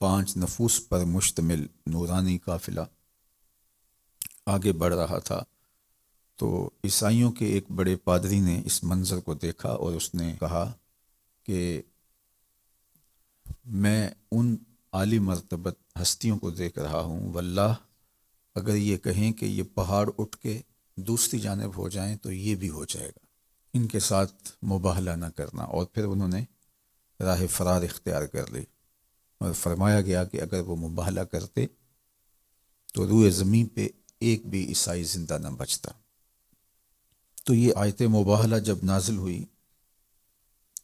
5 نفوس پر مشتمل نورانی قافلہ آگے بڑھ رہا تھا تو عیسائیوں کے ایک بڑے پادری نے اس منظر کو دیکھا اور اس نے کہا کہ میں ان عالی مرتبت ہستیوں کو دیکھ رہا ہوں، واللہ اگر یہ کہیں کہ یہ پہاڑ اٹھ کے دوسری جانب ہو جائیں تو یہ بھی ہو جائے گا، ان کے ساتھ مباہلہ نہ کرنا۔ اور پھر انہوں نے راہ فرار اختیار کر لی اور فرمایا گیا کہ اگر وہ مباہلہ کرتے تو روئے زمین پہ ایک بھی عیسائی زندہ نہ بچتا۔ تو یہ آیت مباہلہ جب نازل ہوئی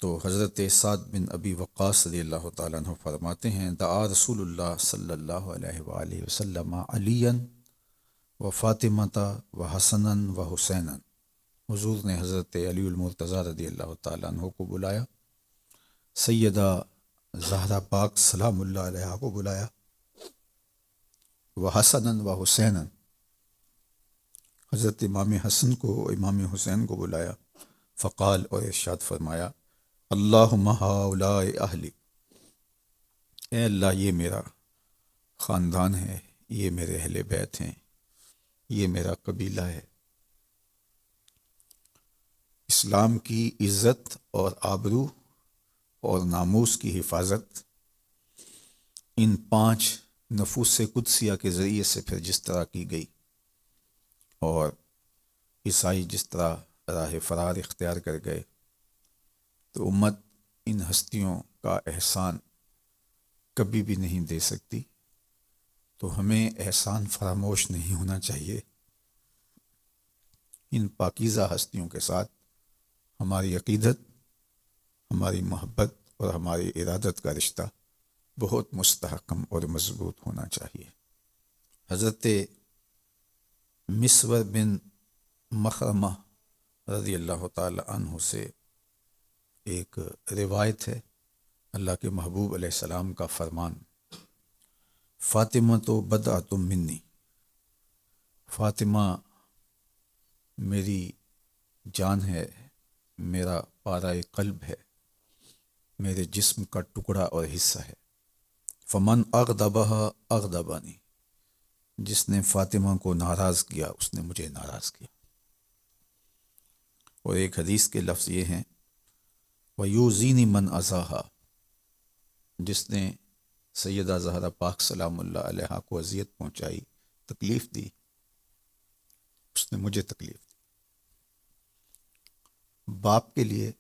تو حضرت سعد بن ابی وقاص رضی اللہ تعالیٰ عنہ فرماتے ہیں، دعا رسول اللہ صلی اللہ علیہ وآلہ وسلم علیاً و فاطمۃ و حسناً و حسیناً، حضور نے حضرت علی المرتضیٰ رضی اللہ تعالیٰ عنہ کو بلایا، سیدہ زہرا پاک سلام اللہ علیہ کو بلایا، و حسناً و حسیناً، حضرت امام حسن کو امام حسین کو بلایا، فقال، اور ارشاد فرمایا، اللہم ہؤلاء اہلی، اے اللہ یہ میرا خاندان ہے، یہ میرے اہل بیت ہیں، یہ میرا قبیلہ ہے۔ اسلام کی عزت اور آبرو اور ناموس کی حفاظت ان 5 نفوس قدسیہ کے ذریعے سے پھر جس طرح کی گئی، اور عیسائی جس طرح راہ فرار اختیار کر گئے، تو امت ان ہستیوں کا احسان کبھی بھی نہیں دے سکتی۔ تو ہمیں احسان فراموش نہیں ہونا چاہیے۔ ان پاکیزہ ہستیوں کے ساتھ ہماری عقیدت، ہماری محبت اور ہماری ارادت کا رشتہ بہت مستحکم اور مضبوط ہونا چاہیے۔ حضرت مسور بن مخرمہ رضی اللہ تعالی عنہ سے ایک روایت ہے، اللہ کے محبوب علیہ السلام کا فرمان، فاطمہ تو بدعۃ منی، فاطمہ میری جان ہے، میرا پارہ قلب ہے، میرے جسم کا ٹکڑا اور حصہ ہے، فمن اغضبہا اغضبانی، جس نے فاطمہ کو ناراض کیا اس نے مجھے ناراض کیا۔ اور ایک حدیث کے لفظ یہ ہیں، وَيُوزِينِ مَنْ أَذَاهَا، جس نے سیدہ زہرا پاک سلام اللہ علیہ کو اذیت پہنچائی، تکلیف دی، اس نے مجھے تکلیف دی۔ باپ کے لیے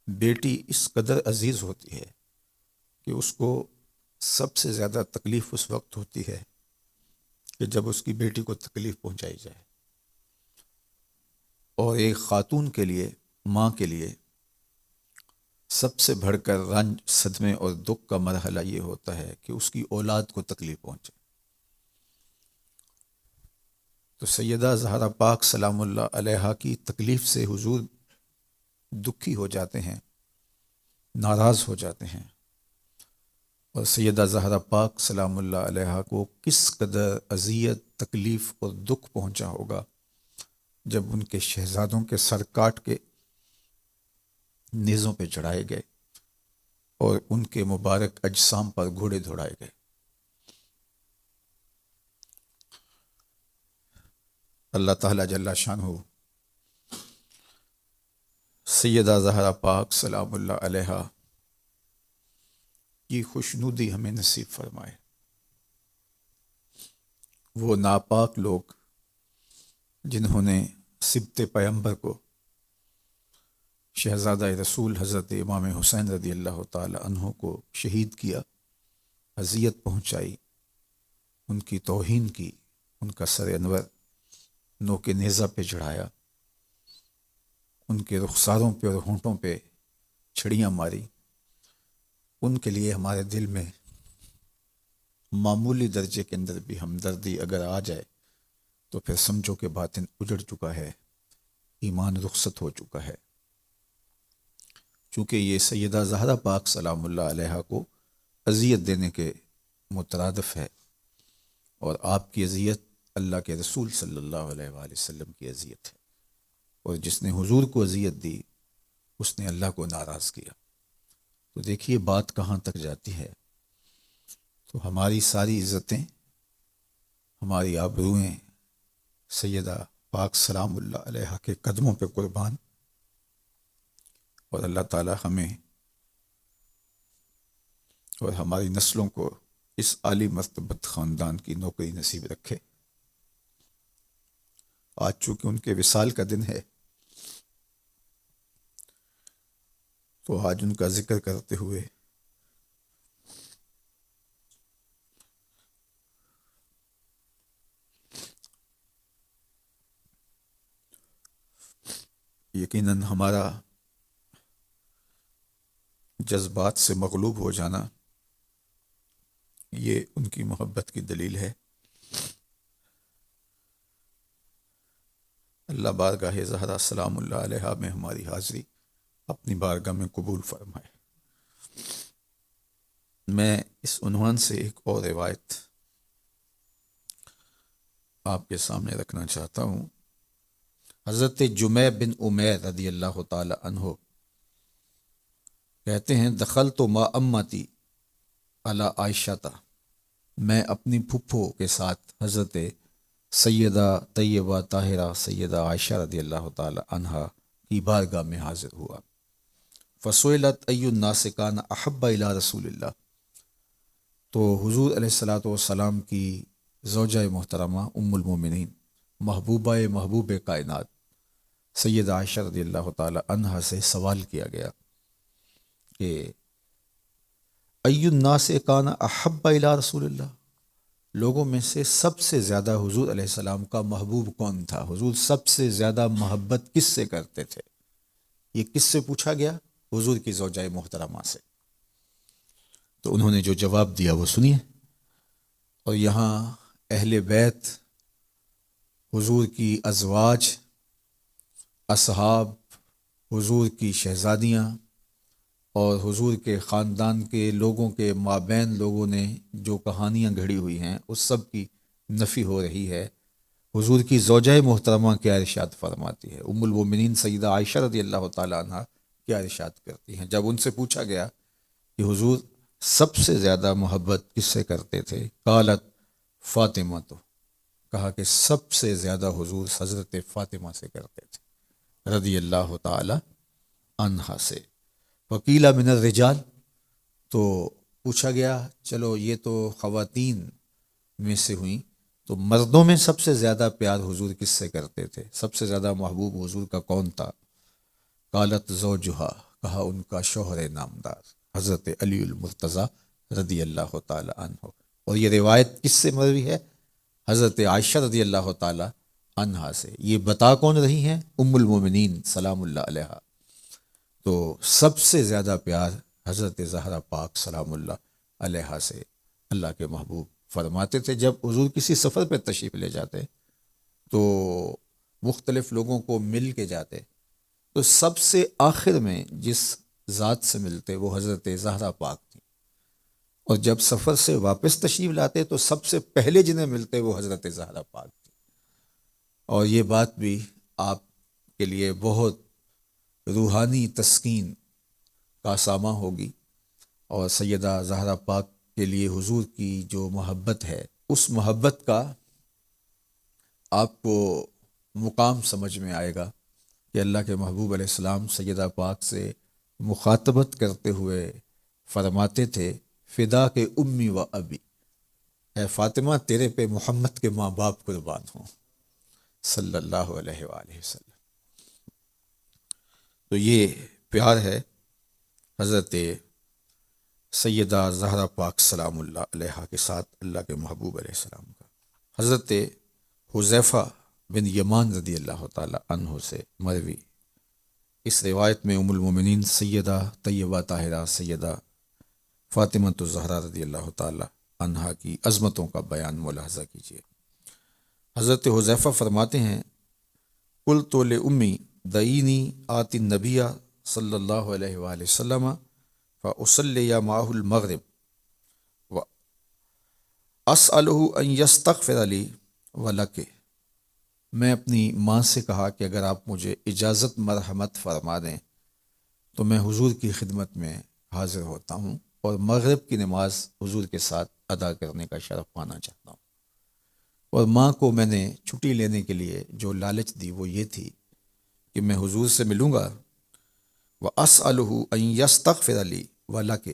بیٹی اس قدر عزیز ہوتی ہے کہ اس کو سب سے زیادہ تکلیف اس وقت ہوتی ہے کہ جب اس کی بیٹی کو تکلیف پہنچائی جائے۔ اور ایک خاتون کے لیے، ماں کے لیے سب سے بڑھ کر رنج، صدمے اور دکھ کا مرحلہ یہ ہوتا ہے کہ اس کی اولاد کو تکلیف پہنچے۔ تو سیدہ زہرا پاک سلام اللہ علیہ کی تکلیف سے حضور دکھی ہو جاتے ہیں، ناراض ہو جاتے ہیں، اور سیدہ زہرا پاک سلام اللہ علیہ کو کس قدر اذیت، تکلیف اور دکھ پہنچا ہوگا جب ان کے شہزادوں کے سر کاٹ کے نیزوں پہ چڑھائے گئے اور ان کے مبارک اجسام پر گھوڑے دوڑائے گئے۔ اللہ تعالیٰ جل شانہ سیدہ زہرا پاک سلام اللہ علیہ کی خوشنودی ہمیں نصیب فرمائے۔ وہ ناپاک لوگ جنہوں نے سبط پیغمبر کو، شہزادہ رسول حضرت امام حسین رضی اللہ تعالی عنہ کو شہید کیا، اذیت پہنچائی، ان کی توہین کی، ان کا سر انور نوک نیزہ پہ چڑھایا، ان کے رخساروں پہ اور ہونٹوں پہ چھڑیاں ماری، ان کے لیے ہمارے دل میں معمولی درجے کے اندر بھی ہمدردی اگر آ جائے تو پھر سمجھو کہ باطن اجڑ چکا ہے، ایمان رخصت ہو چکا ہے۔ چونکہ یہ سیدہ زہرا پاک سلام اللہ علیہ کو اذیت دینے کے مترادف ہے، اور آپ کی اذیت اللہ کے رسول صلی اللہ علیہ وآلہ وسلم کی اذیت ہے، اور جس نے حضور کو اذیت دی اس نے اللہ کو ناراض کیا۔ تو دیکھیے بات کہاں تک جاتی ہے. تو ہماری ساری عزتیں، ہماری آبروئیں سیدہ پاک سلام اللہ علیہا کے قدموں پہ قربان. اور اللہ تعالی ہمیں اور ہماری نسلوں کو اس عالی مرتبت خاندان کی نوکری نصیب رکھے. آج چونکہ ان کے وصال کا دن ہے تو آج ان کا ذکر کرتے ہوئے یقیناً ہمارا جذبات سے مغلوب ہو جانا یہ ان کی محبت کی دلیل ہے. اللہ بارگاہ زہرا سلام اللہ علیہا میں ہماری حاضری اپنی بارگاہ میں قبول فرمائے. میں اس عنوان سے ایک اور روایت آپ کے سامنے رکھنا چاہتا ہوں. حضرت جمع بن عمیر رضی اللہ تعالی عنہ کہتے ہیں دخلت ما امتی علی عائشہ، میں اپنی پھپھو کے ساتھ حضرت سیدہ طیبہ طاہرہ سیدہ عائشہ رضی اللہ تعالی عنہا کی بارگاہ میں حاضر ہوا. فسئلت ای الناس کان احب الی رسول اللہ، تو حضور علیہ الصلوۃ والسلام کی زوجہ محترمہ ام المومنین محبوب کائنات سیدہ عائشہ رضی اللہ تعالی عنہا سے سوال کیا گیا کہ ای الناس کان احب الی رسول اللہ، لوگوں میں سے سب سے زیادہ حضور علیہ السلام کا محبوب کون تھا؟ حضور سب سے زیادہ محبت کس سے کرتے تھے؟ یہ کس سے پوچھا گیا؟ حضور کی زوجہ محترمہ سے. تو انہوں نے جو جواب دیا وہ سنیے. اور یہاں اہل بیت، حضور کی ازواج، اصحاب، حضور کی شہزادیاں اور حضور کے خاندان کے لوگوں کے مابین لوگوں نے جو کہانیاں گھڑی ہوئی ہیں اس سب کی نفی ہو رہی ہے. حضور کی زوجہ محترمہ کیا ارشاد فرماتی ہے؟ ام المومنین سیدہ عائشہ رضی اللہ تعالی عنہ کیا ارشاد کرتی ہیں جب ان سے پوچھا گیا کہ حضور سب سے زیادہ محبت کس سے کرتے تھے؟ قالت فاطمہ، تو کہا کہ سب سے زیادہ حضور حضرت فاطمہ سے کرتے تھے رضی اللہ تعالی عنہا سے. وکیلا من الرجال، تو پوچھا گیا چلو یہ تو خواتین میں سے ہوئیں، تو مردوں میں سب سے زیادہ پیار حضور کس سے کرتے تھے؟ سب سے زیادہ محبوب حضور کا کون تھا؟ قالت زوجہا، کہا ان کا شوہر نامدار حضرت علی المرتضیٰ رضی اللہ تعالی عنہ. اور یہ روایت کس سے مروی ہے؟ حضرت عائشہ رضی اللہ تعالی عنہا سے. یہ بتا کون رہی ہیں؟ ام المومنین سلام اللہ علیہا. تو سب سے زیادہ پیار حضرت زہرا پاک سلام اللہ علیہا سے اللہ کے محبوب فرماتے تھے. جب حضور کسی سفر پہ تشریف لے جاتے تو مختلف لوگوں کو مل کے جاتے، تو سب سے آخر میں جس ذات سے ملتے وہ حضرت زہرا پاک تھی، اور جب سفر سے واپس تشریف لاتے تو سب سے پہلے جنہیں ملتے وہ حضرت زہرا پاک تھی. اور یہ بات بھی آپ کے لیے بہت روحانی تسکین کا ساماں ہوگی. اور سیدہ زہرا پاک کے لیے حضور کی جو محبت ہے، اس محبت کا آپ کو مقام سمجھ میں آئے گا کہ اللہ کے محبوب علیہ السلام سیدہ پاک سے مخاطبت کرتے ہوئے فرماتے تھے فدا کے امی و ابی، اے فاطمہ تیرے پہ محمد کے ماں باپ قربان ہوں صلی اللہ علیہ وآلہ وسلم. تو یہ پیار ہے حضرت سیدہ زہرا پاک سلام اللہ علیہا کے ساتھ اللہ کے محبوب علیہ السلام کا. حضرت حذیفہ بن یمان رضی اللہ تعالی عنہ سے مروی اس روایت میں ام المومنین سیدہ طیبہ طاہرہ سیدہ فاطمہ الزہرا رضی اللہ تعالی عنہا کی عظمتوں کا بیان ملاحظہ کیجیے. حضرت حذیفہ فرماتے ہیں قلت لأمی دعینی آتی النبی صلی اللہ علیہ وآلہ وسلم فأصلی معہ المغرب واسألہ ان یستغفر لی ولک. میں اپنی ماں سے کہا کہ اگر آپ مجھے اجازت مرحمت فرما دیں تو میں حضور کی خدمت میں حاضر ہوتا ہوں اور مغرب کی نماز حضور کے ساتھ ادا کرنے کا شرف پانا چاہتا ہوں۔ اور ماں کو میں نے چھٹی لینے کے لیے جو لالچ دی وہ یہ تھی کہ میں حضور سے ملوں گا، وَأَسْأَلُهُ أَن يَسْتَغْفِرَ لِي وَلَكَ،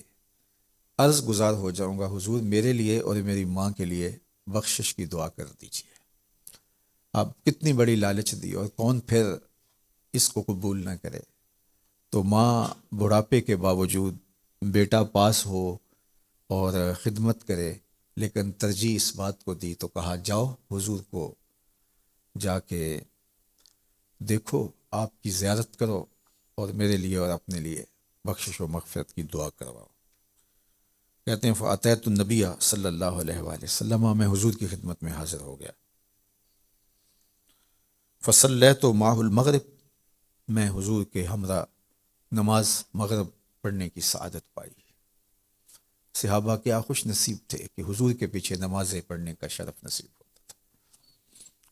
عرض گزار ہو جاؤں گا حضور میرے لیے اور میری ماں کے لیے بخشش کی دعا کر دیجیے۔ اب کتنی بڑی لالچ دی، اور کون پھر اس کو قبول نہ کرے۔ تو ماں بڑھاپے کے باوجود بیٹا پاس ہو اور خدمت کرے، لیکن ترجیح اس بات کو دی، تو کہا جاؤ حضور کو جا کے دیکھو، آپ کی زیارت کرو اور میرے لیے اور اپنے لیے بخشش و مغفرت کی دعا کرواؤ۔ کہتے ہیں فَأَتَيْتُ النَّبِيَّ صلی اللہ علیہ وآلہ وسلم، میں حضور کی خدمت میں حاضر ہو گیا۔ فَصَلَّيْتُ مَعَهُ الْمَغْرِبَ، میں حضور کے ہمراہ نماز مغرب پڑھنے کی سعادت پائی۔ صحابہ کیا خوش نصیب تھے کہ حضور کے پیچھے نمازیں پڑھنے کا شرف نصیب ہوتا تھا۔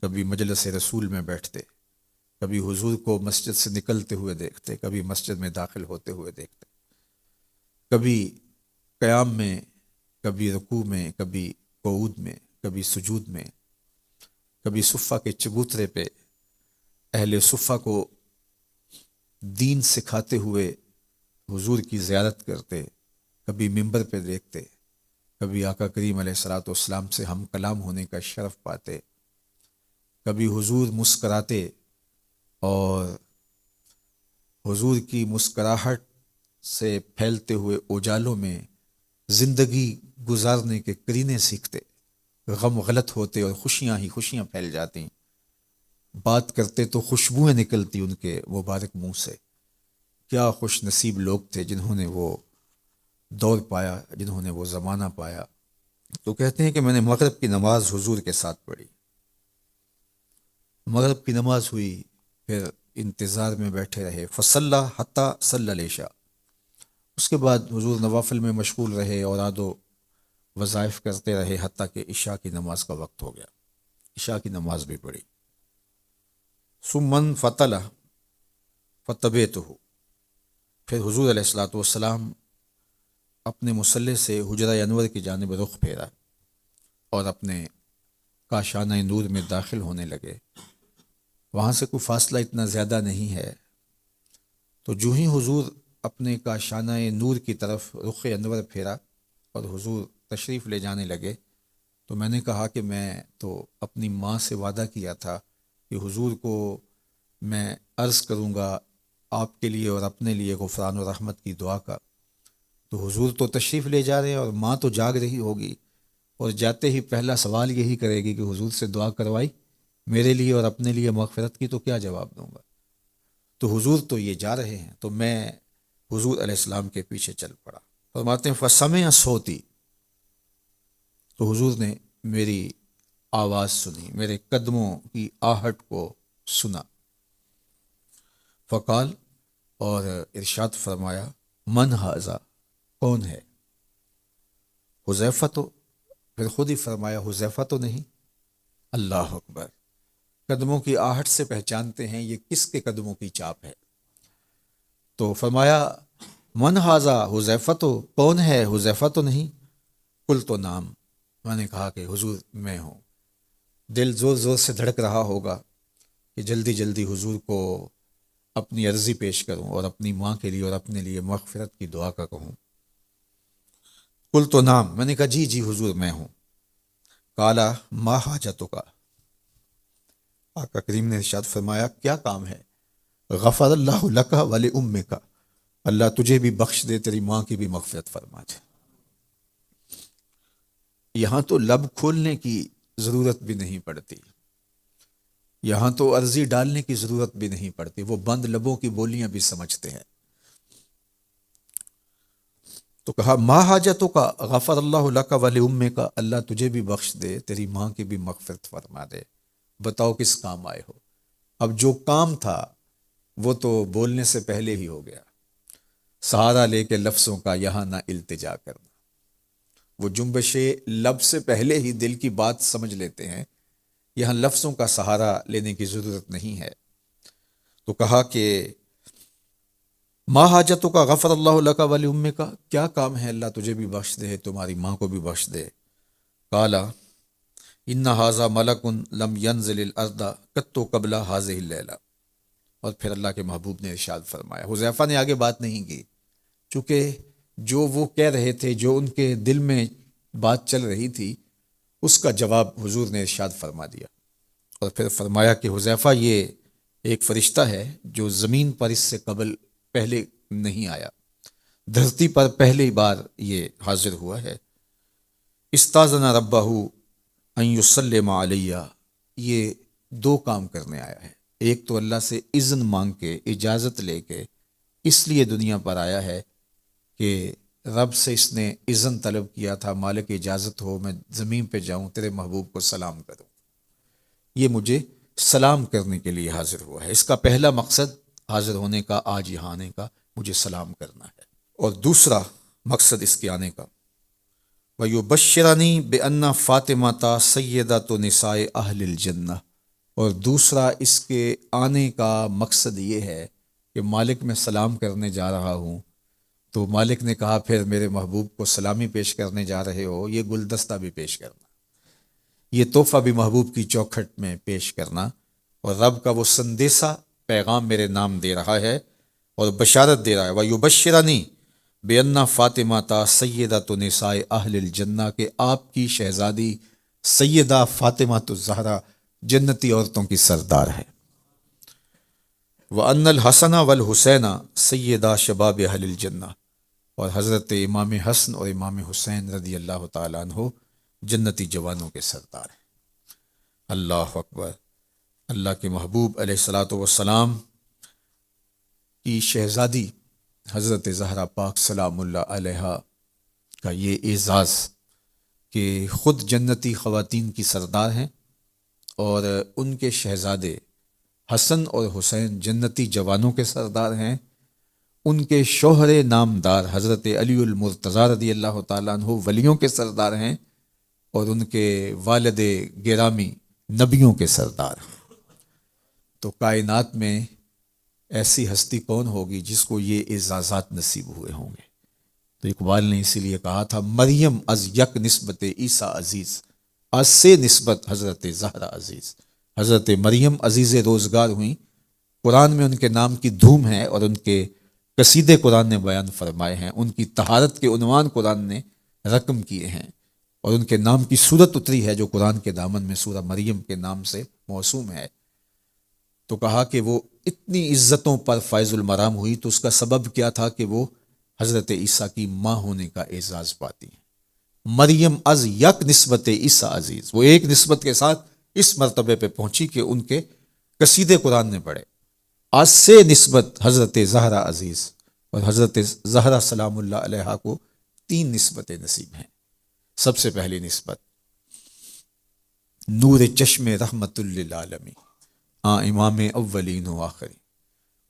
کبھی مجلس رسول میں بیٹھتے، کبھی حضور کو مسجد سے نکلتے ہوئے دیکھتے، کبھی مسجد میں داخل ہوتے ہوئے دیکھتے، کبھی قیام میں، کبھی رکوع میں، کبھی قعود میں، کبھی سجود میں، کبھی صفہ کے چبوترے پہ اہل صفہ کو دین سکھاتے ہوئے حضور کی زیارت کرتے، کبھی ممبر پہ دیکھتے، کبھی آقا کریم علیہ الصلوۃ والسلام سے ہم کلام ہونے کا شرف پاتے، کبھی حضور مسکراتے اور حضور کی مسکراہٹ سے پھیلتے ہوئے اجالوں میں زندگی گزارنے کے قرینے سیکھتے، غم غلط ہوتے اور خوشیاں ہی خوشیاں پھیل جاتی، بات کرتے تو خوشبوئیں نکلتی ان کے مبارک منہ سے۔ کیا خوش نصیب لوگ تھے جنہوں نے وہ دور پایا، جنہوں نے وہ زمانہ پایا۔ تو کہتے ہیں کہ میں نے مغرب کی نماز حضور کے ساتھ پڑھی، مغرب کی نماز ہوئی، پھر انتظار میں بیٹھے رہے، فصلی حتی صلی العشاء، اس کے بعد حضور نوافل میں مشغول رہے، اوراد و وظائف کرتے رہے، حتیٰ کہ عشاء کی نماز کا وقت ہو گیا، عشاء کی نماز بھی پڑھی۔ ثم انفتل فتبعتہ، پھر حضور علیہ الصلوۃ والسلام اپنے مصلی سے حجرہ انور کی جانب رخ پھیرا اور اپنے کاشانہ نور میں داخل ہونے لگے۔ وہاں سے کوئی فاصلہ اتنا زیادہ نہیں ہے، تو جو ہی حضور اپنے کاشانہ نور کی طرف رخ انور پھیرا اور حضور تشریف لے جانے لگے، تو میں نے کہا کہ میں تو اپنی ماں سے وعدہ کیا تھا کہ حضور کو میں عرض کروں گا آپ کے لیے اور اپنے لیے غفران و رحمت کی دعا کا، تو حضور تو تشریف لے جا رہے ہیں اور ماں تو جاگ رہی ہوگی، اور جاتے ہی پہلا سوال یہی کرے گی کہ حضور سے دعا کروائی میرے لیے اور اپنے لیے مغفرت کی، تو کیا جواب دوں گا؟ تو حضور تو یہ جا رہے ہیں، تو میں حضور علیہ السلام کے پیچھے چل پڑا۔ فرماتے ہیں فسمع صوتی، تو حضور نے میری آواز سنی، میرے قدموں کی آہٹ کو سنا۔ فقال، اور ارشاد فرمایا، من ھذا، کون ہے؟ حذیفہ، تو پھر خود ہی فرمایا حذیفہ تو نہیں۔ اللہ اکبر، قدموں کی آہٹ سے پہچانتے ہیں یہ کس کے قدموں کی چاپ ہے۔ تو فرمایا من ھذا حذیفہ، تو کون ہے؟ حذیفہ تو نہیں۔ قلت نعم، میں نے کہا کہ حضور میں ہوں۔ دل زور زور سے دھڑک رہا ہوگا کہ جلدی جلدی حضور کو اپنی عرضی پیش کروں اور اپنی ماں کے لیے اور اپنے لیے مغفرت کی دعا کا کہوں۔ قلت نعم، میں نے کہا جی جی حضور میں ہوں۔ قالا ما حاجتک، آقا کریم نے ارشاد فرمایا کیا کام ہے؟ غفر اللہ لک ولامک، اللہ تجھے بھی بخش دے، تیری ماں کی بھی مغفرت فرما دے۔ یہاں تو لب کھولنے کی ضرورت بھی نہیں پڑتی، یہاں تو عرضی ڈالنے کی ضرورت بھی نہیں پڑتی، وہ بند لبوں کی بولیاں بھی سمجھتے ہیں۔ تو کہا ما حاجتک غفر اللہ لک ولامک، اللہ تجھے بھی بخش دے، تیری ماں کی بھی مغفرت فرما دے۔ بتاؤ کس کام آئے ہو؟ اب جو کام تھا وہ تو بولنے سے پہلے ہی ہو گیا۔ سہارا لے کے لفظوں کا یہاں نہ التجا کرنا، وہ جنبش لب سے پہلے ہی دل کی بات سمجھ لیتے ہیں، یہاں لفظوں کا سہارا لینے کی ضرورت نہیں ہے۔ تو کہا کہ ما حاجتوں کا غفر اللہ لک ولی امک کا، کیا کام ہے اللہ تجھے بھی بخش دے تمہاری ماں کو بھی بخش دے. قالا ان ھذا ملک لم ینزل الارض قط قبل ھذہ اللیلہ. اور پھر اللہ کے محبوب نے ارشاد فرمایا. حذیفہ نے آگے بات نہیں کی، چونکہ جو وہ کہہ رہے تھے، جو ان کے دل میں بات چل رہی تھی، اس کا جواب حضور نے ارشاد فرما دیا. اور پھر فرمایا کہ حذیفہ یہ ایک فرشتہ ہے جو زمین پر اس سے قبل پہلے نہیں آیا، دھرتی پر پہلی بار یہ حاضر ہوا ہے. استاذن ربہ ان یسلم علیہ، یہ دو کام کرنے آیا ہے. ایک تو اللہ سے اذن مانگ کے، اجازت لے کے اس لیے دنیا پر آیا ہے کہ رب سے اس نے اذن طلب کیا تھا، مالک اجازت ہو میں زمین پہ جاؤں تیرے محبوب کو سلام کروں. یہ مجھے سلام کرنے کے لیے حاضر ہوا ہے. اس کا پہلا مقصد حاضر ہونے کا، آج یہاں آنے کا، مجھے سلام کرنا ہے. اور دوسرا مقصد اس کے آنے کا، وَيُبَشِّرَنِي بِأَنَّ فاطمہ سیدۃ نساء اہل الجنہ. اور دوسرا اس کے آنے کا مقصد یہ ہے کہ مالک میں سلام کرنے جا رہا ہوں، تو مالک نے کہا پھر میرے محبوب کو سلامی پیش کرنے جا رہے ہو، یہ گلدستہ بھی پیش کرنا، یہ تحفہ بھی محبوب کی چوکھٹ میں پیش کرنا. اور رب کا وہ سندیسہ، پیغام میرے نام دے رہا ہے اور بشارت دے رہا ہے. وَيُبَشِّرَنِي بِأَنَّ فاطمہ سیدۃ نساء اہل الجنہ، کہ آپ کی شہزادی سیدہ فاطمہ الزہرا جنتی عورتوں کی سردار ہے. وَأَنَّ الْحَسَنَ وَالْحُسَيْنَ سیدہ شباب اہل الجنہ، اور حضرت امام حسن اور امام حسین رضی اللہ تعالیٰ عنہ جنتی جوانوں کے سردار ہیں. اللہ اکبر. اللہ کے محبوب علیہ الصلاۃ والسلام کی شہزادی حضرت زہرا پاک سلام اللہ علیہا کا یہ اعزاز کہ خود جنتی خواتین کی سردار ہیں، اور ان کے شہزادے حسن اور حسین جنتی جوانوں کے سردار ہیں. ان کے شوہر نامدار حضرت علی المرتضیٰ رضی اللہ تعالیٰ عنہ ولیوں کے سردار ہیں، اور ان کے والد گرامی نبیوں کے سردار ہیں. تو کائنات میں ایسی ہستی کون ہوگی جس کو یہ اعزازات نصیب ہوئے ہوں گے؟ تو اقبال نے اسی لیے کہا تھا مریم از یک نسبت عیسیٰ عزیز، از سے نسبت حضرت زہرا عزیز. حضرت مریم عزیز روزگار ہوئیں. قرآن میں ان کے نام کی دھوم ہے، اور ان کے قصیدے قرآن نے بیان فرمائے ہیں. ان کی طہارت کے عنوان قرآن نے رقم کیے ہیں، اور ان کے نام کی صورت اتری ہے جو قرآن کے دامن میں سورہ مریم کے نام سے موسوم ہے. تو کہا کہ وہ اتنی عزتوں پر فائز المرام ہوئی، تو اس کا سبب کیا تھا کہ وہ حضرت عیسیٰ کی ماں ہونے کا اعزاز پاتی ہیں. مریم از یک نسبت عیسیٰ عزیز، وہ ایک نسبت کے ساتھ اس مرتبے پہ پہنچی کہ ان کے قصیدے قرآن نے پڑھے. آج سے نسبت حضرت زہرا عزیز، اور حضرت زہرا سلام اللہ علیہا کو 3 نسبتیں نصیب ہیں. سب سے پہلی نسبت نور چشم رحمت للعالمین، امام اولین و آخرین.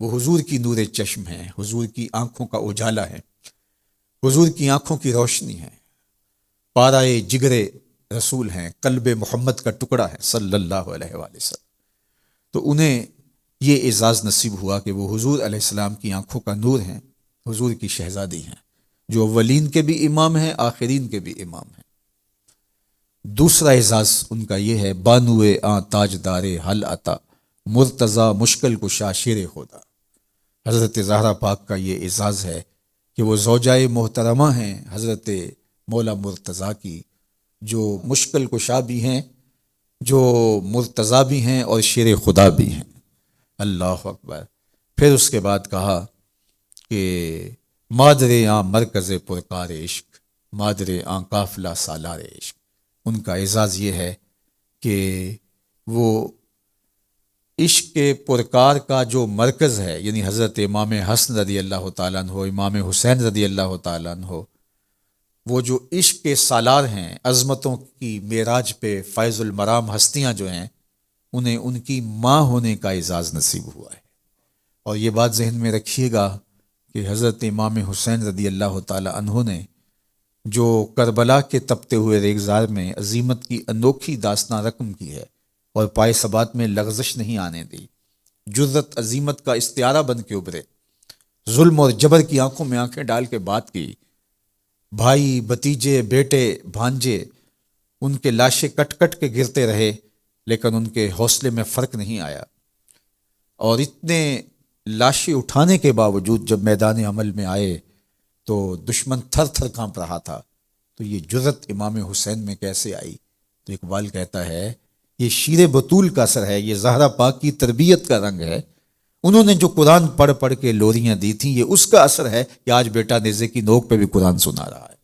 وہ حضور کی نور چشم ہیں، حضور کی آنکھوں کا اجالا ہے، حضور کی آنکھوں کی روشنی ہے، پارائے جگر رسول ہیں، قلب محمد کا ٹکڑا ہے صلی اللہ علیہ وآلہ وسلم. تو انہیں یہ اعزاز نصیب ہوا کہ وہ حضور علیہ السلام کی آنکھوں کا نور ہیں، حضور کی شہزادی ہیں، جو اولین کے بھی امام ہیں، آخرین کے بھی امام ہیں. دوسرا اعزاز ان کا یہ ہے بانوے آں تاجدار حل عطا مرتضیٰ مشکل کشا شیر خدا. حضرت زہرا پاک کا یہ اعزاز ہے کہ وہ زوجائے محترمہ ہیں حضرت مولا مرتضیٰ کی، جو مشکل کشا بھی ہیں، جو مرتضیٰ بھی ہیں، اور شیر خدا بھی ہیں. اللہ اکبر. پھر اس کے بعد کہا کہ مادر آں مرکز پرکار عشق، مادر آں قافلہ سالار عشق. ان کا اعزاز یہ ہے کہ وہ عشق کے پرکار کا جو مرکز ہے، یعنی حضرت امام حسن رضی اللہ تعالیٰ عنہ، امام حسین رضی اللہ تعالیٰ عنہ، وہ جو عشق کے سالار ہیں، عظمتوں کی معراج پہ فائز المرام ہستیاں جو ہیں، انہیں ان کی ماں ہونے کا اعزاز نصیب ہوا ہے. اور یہ بات ذہن میں رکھیے گا کہ حضرت امام حسین رضی اللہ تعالیٰ عنہ نے جو کربلا کے تپتے ہوئے ریگزار میں عظیمت کی انوکھی داستان رقم کی ہے، اور پائے ثبات میں لغزش نہیں آنے دی، جرت عظیمت کا استعارہ بن کے ابھرے، ظلم اور جبر کی آنکھوں میں آنکھیں ڈال کے بات کی. بھائی، بھتیجے، بیٹے، بھانجے، ان کے لاشیں کٹ کٹ کے گرتے رہے لیکن ان کے حوصلے میں فرق نہیں آیا. اور اتنے لاشیں اٹھانے کے باوجود جب میدان عمل میں آئے تو دشمن تھر تھر کانپ رہا تھا. تو یہ جرت امام حسین میں کیسے آئی؟ تو اقبال کہتا ہے یہ شیر بطول کا اثر ہے، یہ زہرا پاک کی تربیت کا رنگ ہے. انہوں نے جو قرآن پڑھ پڑھ کے لوریاں دی تھیں، یہ اس کا اثر ہے کہ آج بیٹا نیزے کی نوک پہ بھی قرآن سنا رہا ہے.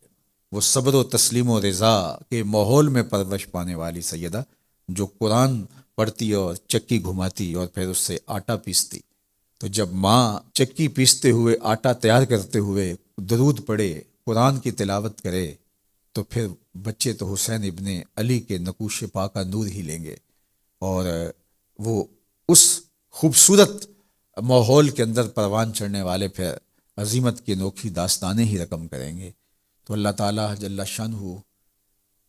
وہ صبر و تسلیم و رضا کے ماحول میں پرورش پانے والی سیدہ، جو قرآن پڑھتی اور چکی گھماتی اور پھر اس سے آٹا پیستی. تو جب ماں چکی پیستے ہوئے، آٹا تیار کرتے ہوئے درود پڑھے، قرآن کی تلاوت کرے، تو پھر بچے تو حسین ابن علی کے نقوش پا کا نور ہی لیں گے، اور وہ اس خوبصورت ماحول کے اندر پروان چڑھنے والے پھر عظیمت کی انوکھی داستانیں ہی رقم کریں گے. تو اللہ تعالیٰ جل شانہ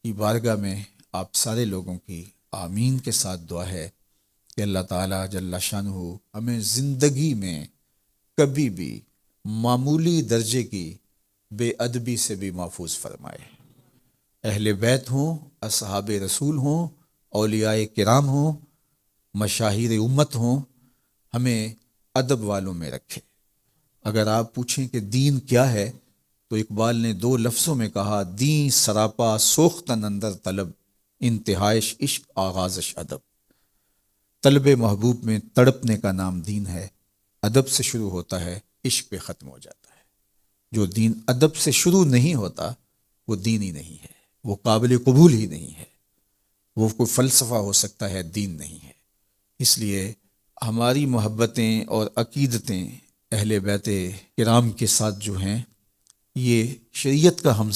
کی بارگاہ میں آپ سارے لوگوں کی آمین کے ساتھ دعا ہے کہ اللہ تعالیٰ جل شانہ ہمیں زندگی میں کبھی بھی معمولی درجے کی بے ادبی سے بھی محفوظ فرمائے. اہل بیت ہوں، اصحاب رسول ہوں، اولیاء کرام ہوں، مشاہیر امت ہوں، ہمیں ادب والوں میں رکھے. اگر آپ پوچھیں کہ دین کیا ہے تو اقبال نے 2 لفظوں میں کہا، دین سراپا سوختن اندر طلب، انتہائش عشق آغازش ادب. طلب محبوب میں تڑپنے کا نام دین ہے. ادب سے شروع ہوتا ہے، عشق پہ ختم ہو جاتا ہے. جو دین ادب سے شروع نہیں ہوتا وہ دین ہی نہیں ہے، وہ قابل قبول ہی نہیں ہے. وہ کوئی فلسفہ ہو سکتا ہے، دین نہیں ہے. اس لیے ہماری محبتیں اور عقیدتیں اہل بیت کرام کے ساتھ جو ہیں، یہ شریعت کا ہم